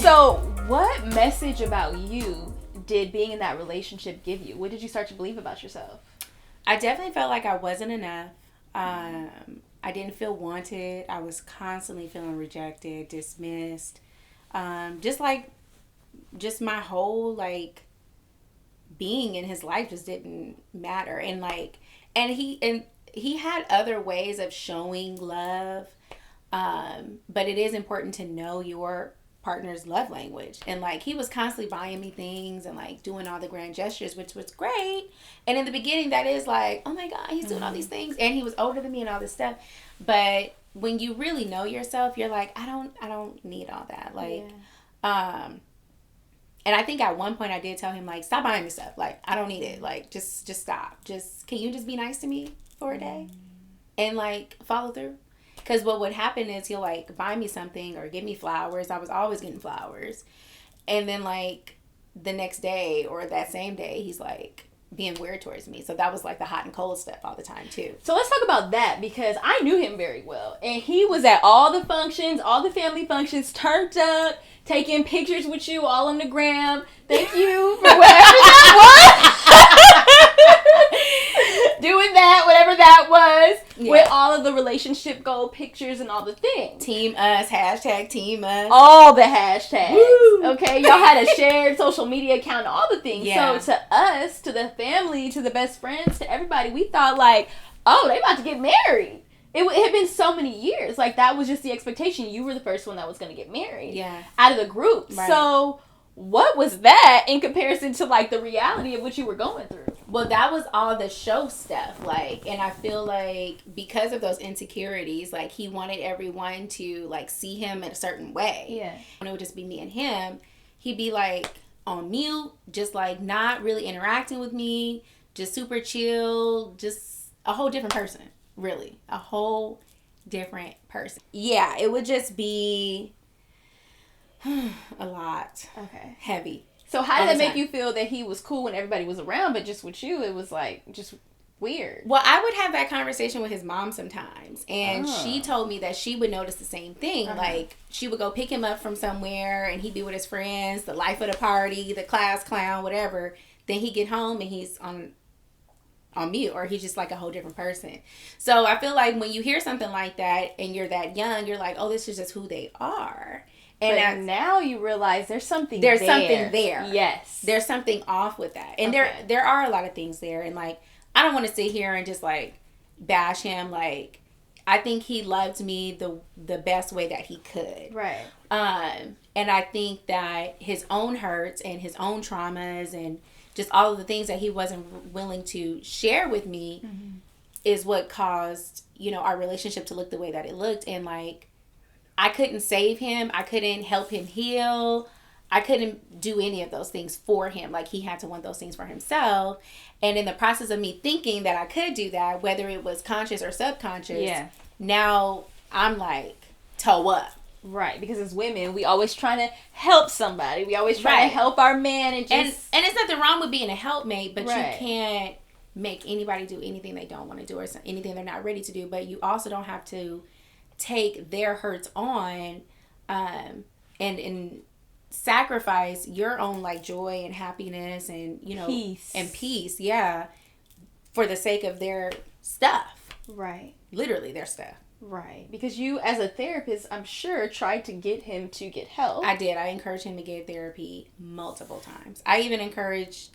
So what message about you did being in that relationship give you? What did you start to believe about yourself? I definitely felt like I wasn't enough. I didn't feel wanted. I was constantly feeling rejected, dismissed. Just my whole like being in his life just didn't matter. And he had other ways of showing love. But it is important to know your partner's love language. And like he was constantly buying me things and like doing all the grand gestures, which was great. And in the beginning that is like, oh my God, he's doing all these things, and he was older than me and all this stuff. But when you really know yourself, you're like, I don't need all that. Like and I think at one point I did tell him like, stop buying me stuff. Like I don't need it. Like just stop. Can you just be nice to me for a day and like follow through? Because what would happen is he'll, like, buy me something or give me flowers. I was always getting flowers. And then, like, the next day or that same day, he's, like, being weird towards me. So that was, like, the hot and cold stuff all the time, too. So let's talk about that, because I knew him very well. And he was at all the functions, all the family functions, turned up, taking pictures with you all on the gram. Thank you for whatever that was. Doing that, whatever that was. Yeah. With all of the relationship goal pictures and all the things. Team us, hashtag team us. All the hashtags. Woo! Okay, y'all had a shared social media account, all the things. Yeah. So to us, to the family, to the best friends, to everybody, we thought like, oh, they about to get married. It had been so many years. Like, that was just the expectation. You were the first one that was going to get married. Yeah. Out of the group. Right. So what was that in comparison to, like, the reality of what you were going through? Well, that was all the show stuff. Like, and I feel like because of those insecurities, like, he wanted everyone to, like, see him in a certain way. Yeah. When it would just be me and him, he'd be, like, on mute, just, like, not really interacting with me, just super chill, just a whole different person. Really, a whole different person. Yeah, it would just be a lot. Okay. Heavy. So how did that make you feel that he was cool when everybody was around, but just with you, it was like just weird? Well, I would have that conversation with his mom sometimes, and she told me that she would notice the same thing. Like, she would go pick him up from somewhere, and he'd be with his friends, the life of the party, the class clown, whatever. Then he'd get home, and he's on mute, or he's just like a whole different person. So I feel like when you hear something like that and you're that young, you're like, oh, this is just who they are. And but now you realize there's something there. Yes. There's something off with that. And there are a lot of things there. And like, I don't want to sit here and just like bash him. Like, I think he loved me the best way that he could. Right. And I think that his own hurts and his own traumas and just all of the things that he wasn't willing to share with me is what caused, our relationship to look the way that it looked. And like, I couldn't save him. I couldn't help him heal. I couldn't do any of those things for him. Like, he had to want those things for himself. And in the process of me thinking that I could do that, whether it was conscious or subconscious, now I'm like, toe up. Right, because as women, we always trying to help somebody. We always try to help our man and just... And it's nothing wrong with being a helpmate, but you can't make anybody do anything they don't want to do or anything they're not ready to do. But you also don't have to take their hurts on and sacrifice your own like joy and happiness and peace, for the sake of their stuff. Right. Literally their stuff. Right. Because you, as a therapist, I'm sure, tried to get him to get help. I did. I encouraged him to get therapy multiple times. I even encouraged,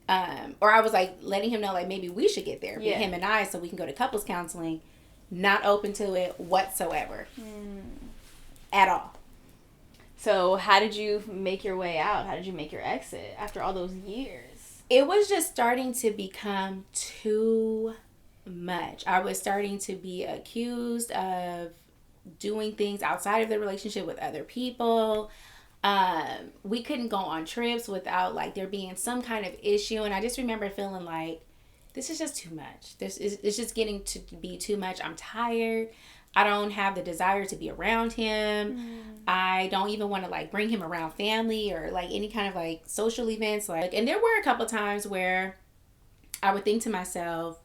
or I was like letting him know like maybe we should get therapy, him and I, so we can go to couples counseling. Not open to it whatsoever. At all. So how did you make your way out? How did you make your exit after all those years? It was just starting to become too much. I was starting to be accused of doing things outside of the relationship with other people. We couldn't go on trips without like there being some kind of issue. And I just remember feeling like, this is just too much. It's just getting to be too much. I'm tired. I don't have the desire to be around him. I don't even want to like bring him around family or like any kind of like social events. Like, and there were a couple times where I would think to myself,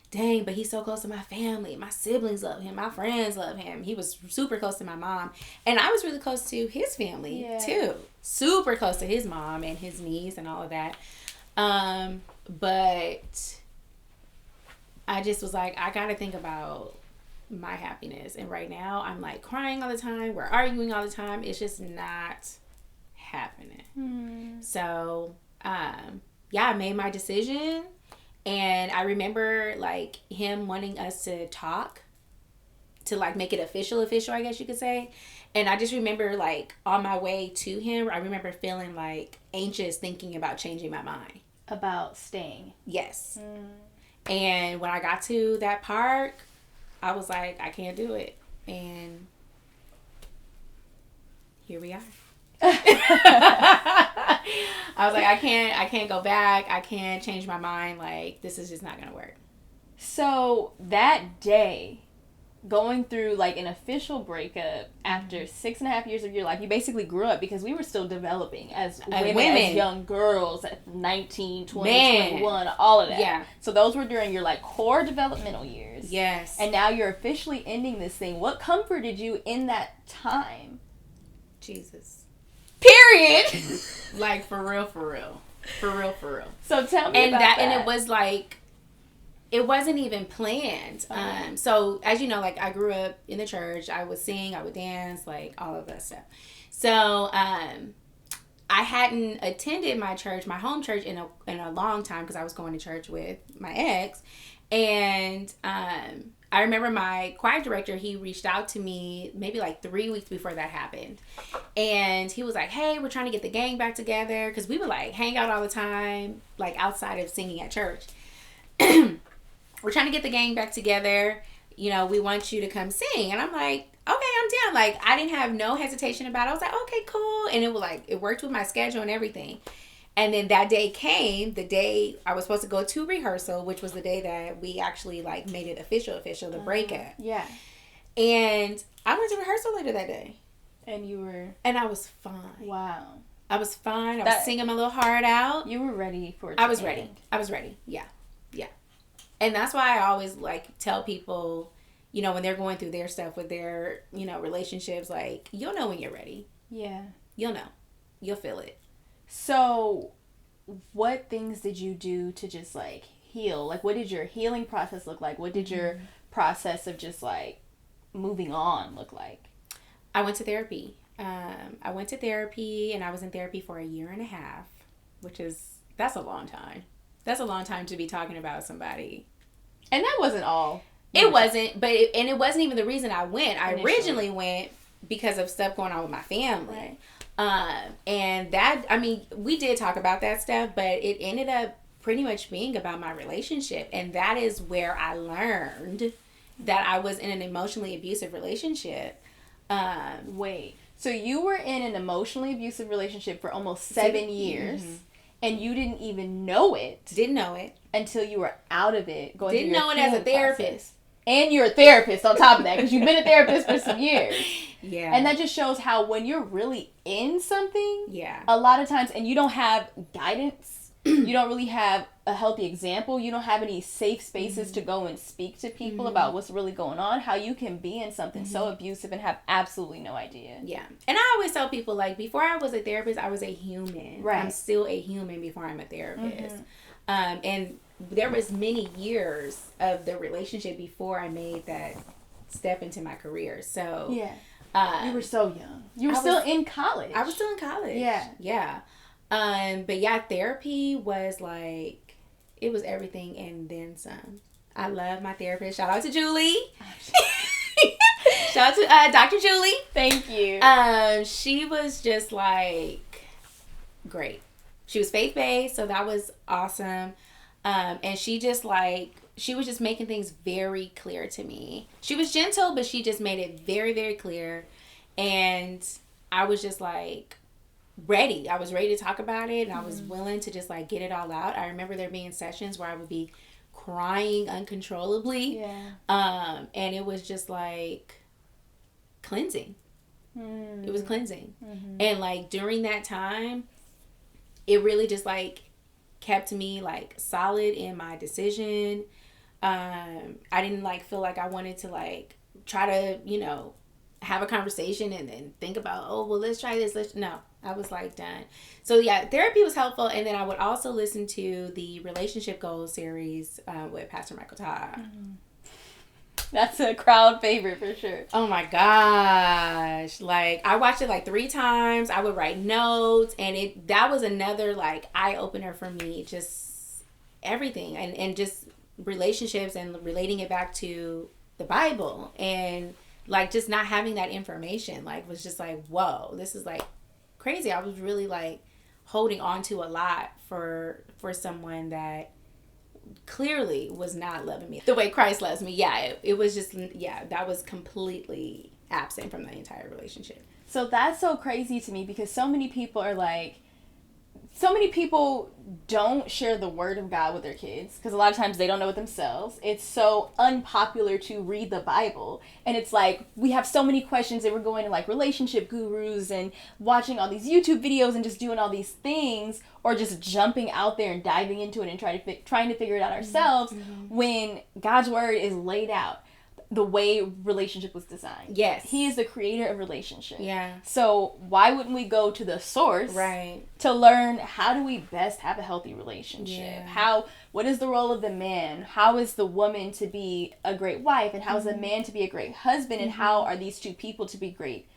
dang, but he's so close to my family. My siblings love him. My friends love him. He was super close to my mom. And I was really close to his family, too. Super close to his mom and his niece and all of that. But I just was like, I got to think about my happiness. And right now, I'm like crying all the time. We're arguing all the time. It's just not happening. So, I made my decision. And I remember, like, him wanting us to talk, to, like, make it official, I guess you could say. And I just remember, like, on my way to him, I remember feeling, like, anxious thinking about changing my mind. About staying. Yes. And when I got to that park, I was like, I can't do it. And here we are. I was like, I can't go back. I can't change my mind. Like, this is just not going to work. So that day, going through like an official breakup after 6.5 years of your life, you basically grew up because we were still developing as women. As young girls at 19, 20, 21, all of that. Yeah. So those were during your like core developmental years. Yes. And now you're officially ending this thing. What comforted you in that time? Jesus. Period. Like, for real. So tell me about that. And it was like, it wasn't even planned. So as you know, like, I grew up in the church. I would sing, I would dance, like all of that stuff. So I hadn't attended my church, my home church, in a long time because I was going to church with my ex. And I remember my choir director, he reached out to me maybe like 3 weeks before that happened. And he was like, hey, we're trying to get the gang back together. Because we would like hang out all the time, like outside of singing at church. We're trying to get the gang back together. You know, we want you to come sing. And I'm like, okay, I'm down. Like, I didn't have no hesitation about it. I was like, okay, cool. And it was like, it worked with my schedule and everything. And then that day came, the day I was supposed to go to rehearsal, which was the day that we actually like made it official, the breakup. Yeah. And I went to rehearsal later that day. And you were... And I was fine. Wow. I was fine. I was singing my little heart out. You were ready for it. I was ready. Yeah. Yeah. And that's why I always like tell people, you know, when they're going through their stuff with their, you know, relationships, like, you'll know when you're ready. Yeah. You'll know. You'll feel it. So, what things did you do to just, like, heal? Like, what did your healing process look like? What did your process of just, like, moving on look like? I went to therapy. I went to therapy, and I was in therapy for 1.5 years, that's a long time. That's a long time to be talking about somebody. And that wasn't all. It wasn't, but it wasn't even the reason I went. I originally went because of stuff going on with my family. Right. And that, I mean, we did talk about that stuff, but it ended up pretty much being about my relationship. And that is where I learned that I was in an emotionally abusive relationship. Wait, so you were in an emotionally abusive relationship for almost 7 years, and you didn't even know it. Didn't know it. Until you were out of it. Didn't know it as a therapist. Process. And you're a therapist on top of that, because you've been a therapist for some years. Yeah. And that just shows how when you're really in something, yeah, a lot of times, and you don't have guidance, you don't really have a healthy example, you don't have any safe spaces to go and speak to people about what's really going on, how you can be in something so abusive and have absolutely no idea. Yeah. And I always tell people, like, before I was a therapist, I was a human. Right. I'm still a human before I'm a therapist. And there was many years of the relationship before I made that step into my career. So yeah, you were so young. You were still in college. I was still in college. Yeah, yeah. But yeah, therapy was like, it was everything and then some. I love my therapist. Shout out to Julie. Shout out to Dr. Julie. Thank you. She was just like great. She was faith-based, so that was awesome. And she just like, she was just making things very clear to me. She was gentle, but she just made it very, very clear. And I was just like ready. I was ready to talk about it, and I was willing to just like get it all out. I remember there being sessions where I would be crying uncontrollably. Yeah. And it was just like cleansing. It was cleansing. And like during that time, it really just like kept me like solid in my decision. I didn't like feel like I wanted to like try to, you know, have a conversation and then think about, oh, well, let's try this. No, I was like done. So yeah, therapy was helpful. And then I would also listen to the relationship goals series with Pastor Michael Todd. Mm-hmm. That's a crowd favorite for sure. Oh my gosh. Like, I watched it like 3 times. I would write notes, and that was another like eye opener for me. Just everything and just relationships and relating it back to the Bible, and like just not having that information like was just like, whoa, this is like crazy. I was really like holding on to a lot for someone that clearly was not loving me the way Christ loves me. Yeah, it was just, yeah, that was completely absent from the entire relationship. So that's so crazy to me, because so many people are like, so many people don't share the word of God with their kids because a lot of times they don't know it themselves. It's so unpopular to read the Bible. And it's like, we have so many questions and we're going to like relationship gurus and watching all these YouTube videos and just doing all these things, or just jumping out there and diving into it and trying to figure it out ourselves, when God's word is laid out the way relationship was designed. Yes. He is the creator of relationship. Yeah. So why wouldn't we go to the source, right, to learn how do we best have a healthy relationship? Yeah. What is the role of the man? How is the woman to be a great wife? And how is the man to be a great husband? And how are these two people to be great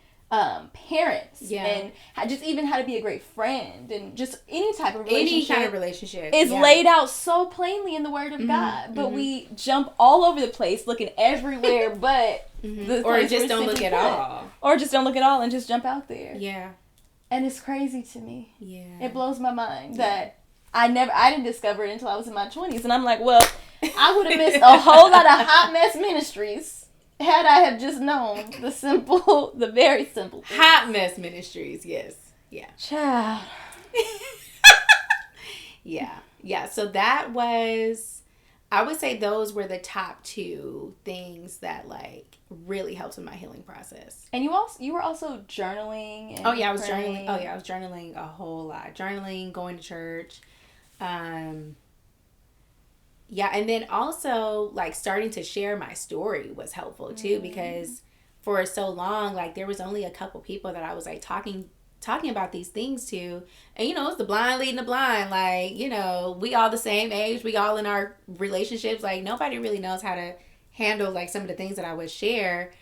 parents? Yeah. And just even how to be a great friend, and just any type of relationship. Any kind of relationship is laid out so plainly in the word of God. But we jump all over the place looking everywhere but or just don't look at all. Or just don't look at all and just jump out there. Yeah. And it's crazy to me. Yeah. It blows my mind that I didn't discover it until I was in my 20s. And I'm like, well, I would have missed a whole lot of hot mess ministries had I have just known the very simple things. Hot mess ministries, yes. Yeah. Child. Yeah. So that was, I would say those were the top 2 things that like really helped in my healing process. And you were also journaling. And I was praying. journaling. I was journaling a whole lot. Journaling, going to church. Yeah, and then also like starting to share my story was helpful too, because for so long, like there was only a couple people that I was like talking about these things to, and you know, it's the blind leading the blind. Like, you know, we all the same age, we all in our relationships, like nobody really knows how to handle like some of the things that I would share.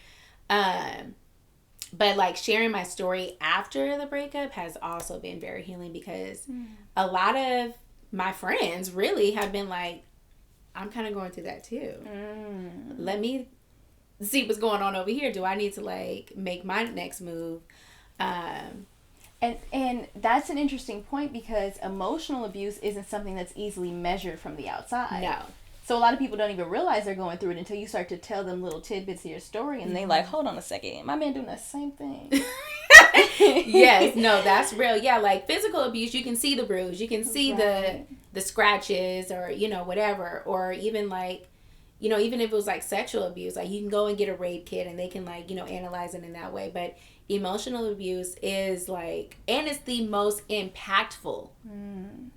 But like sharing my story after the breakup has also been very healing, because a lot of my friends really have been like, I'm kind of going through that too. Let me see what's going on over here. Do I need to like make my next move? And that's an interesting point, because emotional abuse isn't something that's easily measured from the outside. No. So a lot of people don't even realize they're going through it until you start to tell them little tidbits of your story, and they like, hold on a second, my man doing the same thing. Yes, no, that's real. Yeah, like physical abuse, you can see the bruise, you can see the scratches, or you know, whatever, or even like, you know, even if it was like sexual abuse, like you can go and get a rape kit and they can like, you know, analyze it in that way. But emotional abuse is like, and it's the most impactful.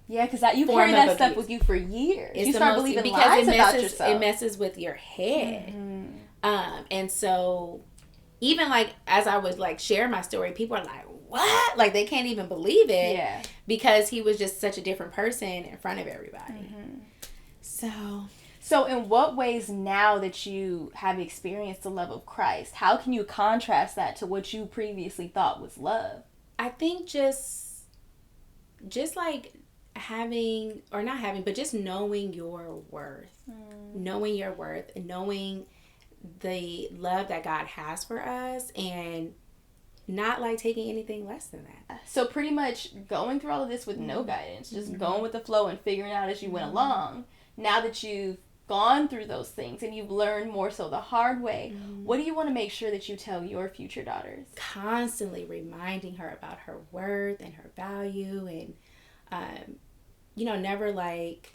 Yeah, because you carry that stuff with you for years. You start believing lies about yourself. It messes with your head. And so even like as I would like share my story, people are like, what? Like they can't even believe it. Yeah. Because he was just such a different person in front of everybody. So in what ways, now that you have experienced the love of Christ, how can you contrast that to what you previously thought was love? I think just like having, or not having, but just knowing your worth. Knowing your worth and knowing the love that God has for us, and not like taking anything less than that. So pretty much going through all of this with no guidance, just going with the flow and figuring out as you went along. Now that you've gone through those things and you've learned more so the hard way, what do you want to make sure that you tell your future daughters? Constantly reminding her about her worth and her value, and you know, never like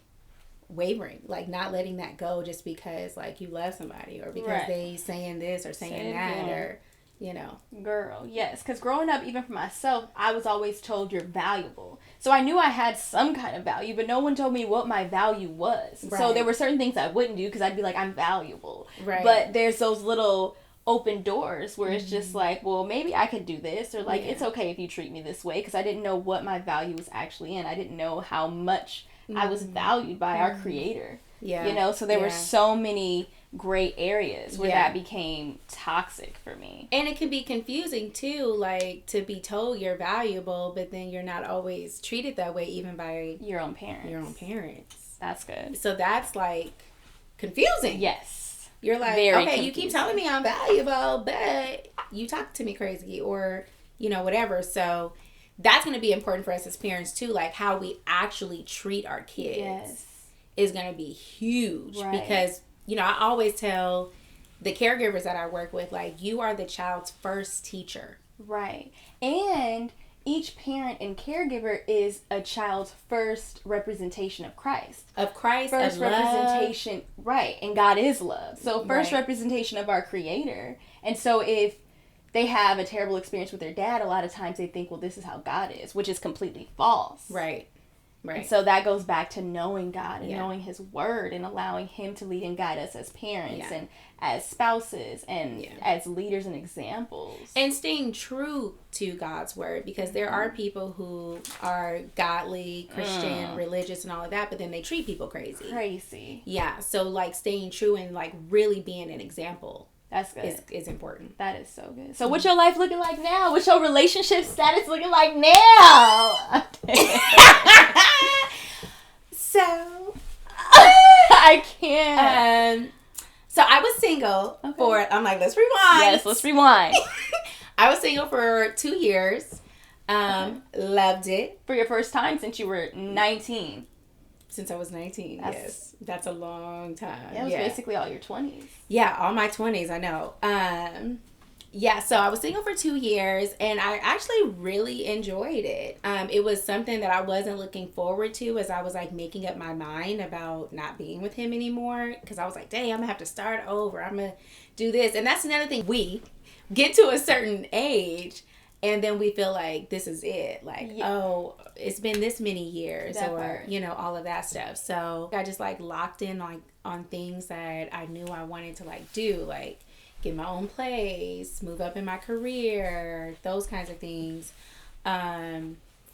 wavering, like not letting that go just because like you love somebody, or because they saying this or saying that, or you know. Girl, yes. Because growing up, even for myself, I was always told you're valuable. So I knew I had some kind of value, but no one told me what my value was. Right. So there were certain things I wouldn't do because I'd be like, I'm valuable. Right. But there's those little open doors where it's just like, well, maybe I could do this, or like, it's okay if you treat me this way, because I didn't know what my value was actually in. I didn't know how much I was valued by our Creator. Yeah. You know, so there were so many gray areas where that became toxic for me. And it can be confusing too, like to be told you're valuable, but then you're not always treated that way even by your own parents. That's good. So that's like confusing. Yes. You're like, very okay, confusing. You keep telling me I'm valuable, but you talk to me crazy, or, you know, whatever. So that's going to be important for us as parents too, like how we actually treat our kids is going to be huge. Right. Because, you know, I always tell the caregivers that I work with, like, you are the child's first teacher. Right. And each parent and caregiver is a child's first representation of Christ. Of Christ, first of representation, love. Right. And God is love. So first representation of our Creator. And so if they have a terrible experience with their dad, a lot of times they think, well, this is how God is, which is completely false. Right. Right. And so that goes back to knowing God and knowing His Word and allowing Him to lead and guide us as parents and as spouses and as leaders and examples. And staying true to God's Word, because there are people who are godly, Christian, religious and all of that, but then they treat people crazy. Yeah. So like staying true and like really being an example. That's good. Is important. That is so good. So what's your life looking like now? What's your relationship status looking like now? So I can't. So I was single for, I'm like, let's rewind. Yes, let's rewind. I was single for 2 years. Loved it. For your first time since you were 19. Since I was 19, yes. That's a long time. Yeah, it was basically all your 20s. Yeah, all my 20s, I know. So I was single for 2 years, and I actually really enjoyed it. It was something that I wasn't looking forward to as I was, like, making up my mind about not being with him anymore. Because I was like, dang, I'm going to have to start over. I'm going to do this. And that's another thing. We get to a certain age, and then we feel like this is it. Like, oh, it's been this many years, you know, all of that stuff. So I just like locked in like on things that I knew I wanted to like do, like get my own place, move up in my career, those kinds of things.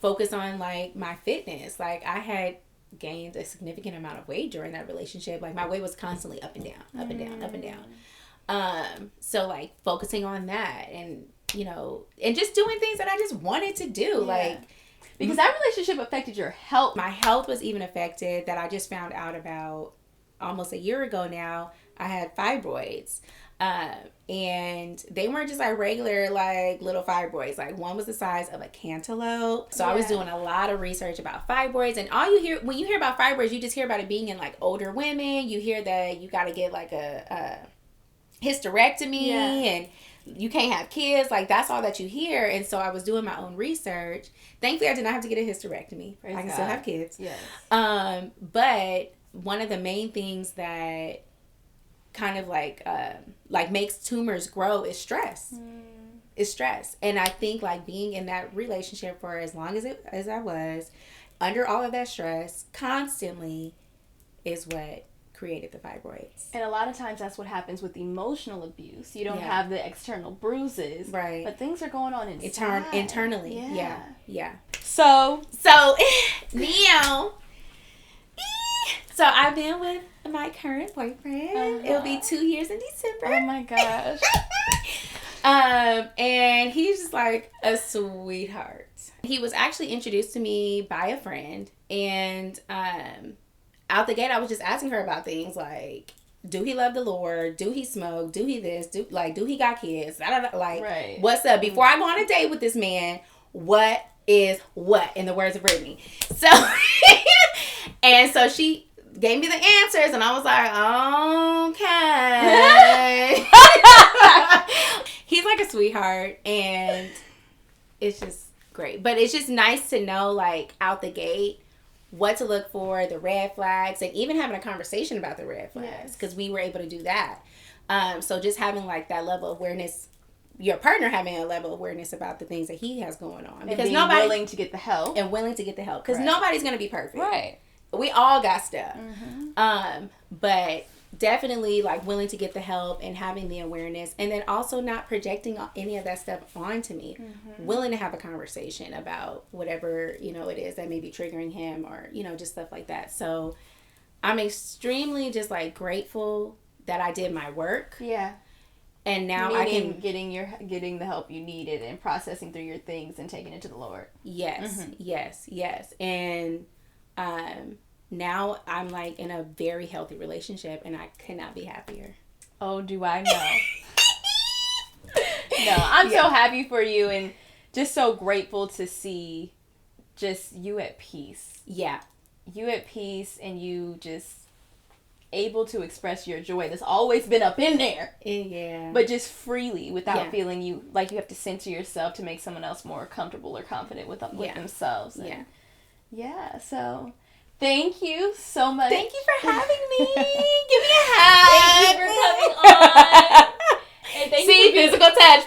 Focus on like my fitness. Like I had gained a significant amount of weight during that relationship. Like my weight was constantly up and down, up and down, up and down. So like focusing on that and, you know, and just doing things that I just wanted to do. Like, because that relationship affected your health. My health was even affected, that I just found out about almost a year ago now. I had fibroids. And they weren't just like regular, like little fibroids. Like one was the size of a cantaloupe. So I was doing a lot of research about fibroids. And all you hear, when you hear about fibroids, you just hear about it being in like older women. You hear that you got to get like a hysterectomy and you can't have kids. Like that's all that you hear. And so I was doing my own research. Thankfully, I did not have to get a hysterectomy. Praise I can God. Still have kids. Yes. But one of the main things that kind of like makes tumors grow is stress. Is stress. And I think like being in that relationship for as long as I was, under all of that stress, constantly, is what created the fibroids. And a lot of times that's what happens with emotional abuse. You don't have the external bruises, right? But things are going on inside. Internally. Yeah. So now, so I've been with my current boyfriend. It'll be 2 years in December. Oh my gosh. And he's just like a sweetheart. He was actually introduced to me by a friend, and out the gate, I was just asking her about things like, do he love the Lord? Do he smoke? Do he this? Do he got kids? Like, what's up? Before I go on a date with this man, what is what, in the words of Brittany? So, and so she gave me the answers, and I was like, okay. He's like a sweetheart, and it's just great. But it's just nice to know, like, out the gate, what to look for, the red flags, and even having a conversation about the red flags, because we were able to do that. So just having like that level of awareness your partner having a level of awareness about the things that he has going on. Because nobody's willing to get the help. And willing to get the help. Because nobody's going to be perfect. Right. We all got stuff. But definitely like willing to get the help and having the awareness, and then also not projecting any of that stuff onto me. Willing to have a conversation about whatever, you know, it is that may be triggering him, or, you know, just stuff like that. So I'm extremely just like grateful that I did my work. Yeah. And now I can getting the help you needed and processing through your things and taking it to the Lord. Yes. And now I'm like in a very healthy relationship, and I could not be happier. Oh, do I know? No, I'm so happy for you, and just so grateful to see just you at peace. Yeah. You at peace, and you just able to express your joy that's always been up in there. Yeah. But just freely, without feeling you like you have to censor yourself to make someone else more comfortable or confident with themselves. And so thank you so much. Thank you for having me. Give me a hug. Thank you for coming on. And thank you for physical touch.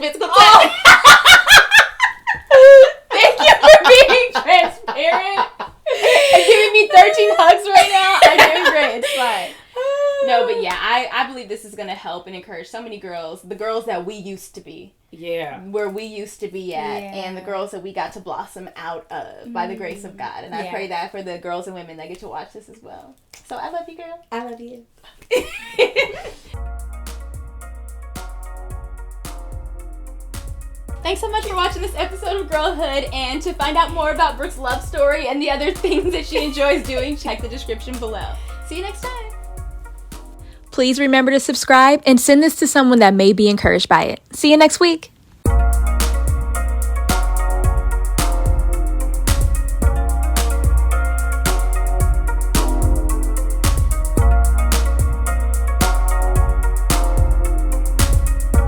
Thank you for being transparent and giving me 13 hugs right now. I'm doing great. It's fine. No, but yeah, I believe this is going to help and encourage so many girls, the girls that we used to be. Yeah. Where we used to be at, and the girls that we got to blossom out of by the grace of God. And I pray that for the girls and women that get to watch this as well. So I love you, girl. I love you. Thanks so much for watching this episode of Girlhood, and to find out more about Brooke's love story and the other things that she enjoys doing, check the description below. See you next time. Please remember to subscribe and send this to someone that may be encouraged by it. See you next week.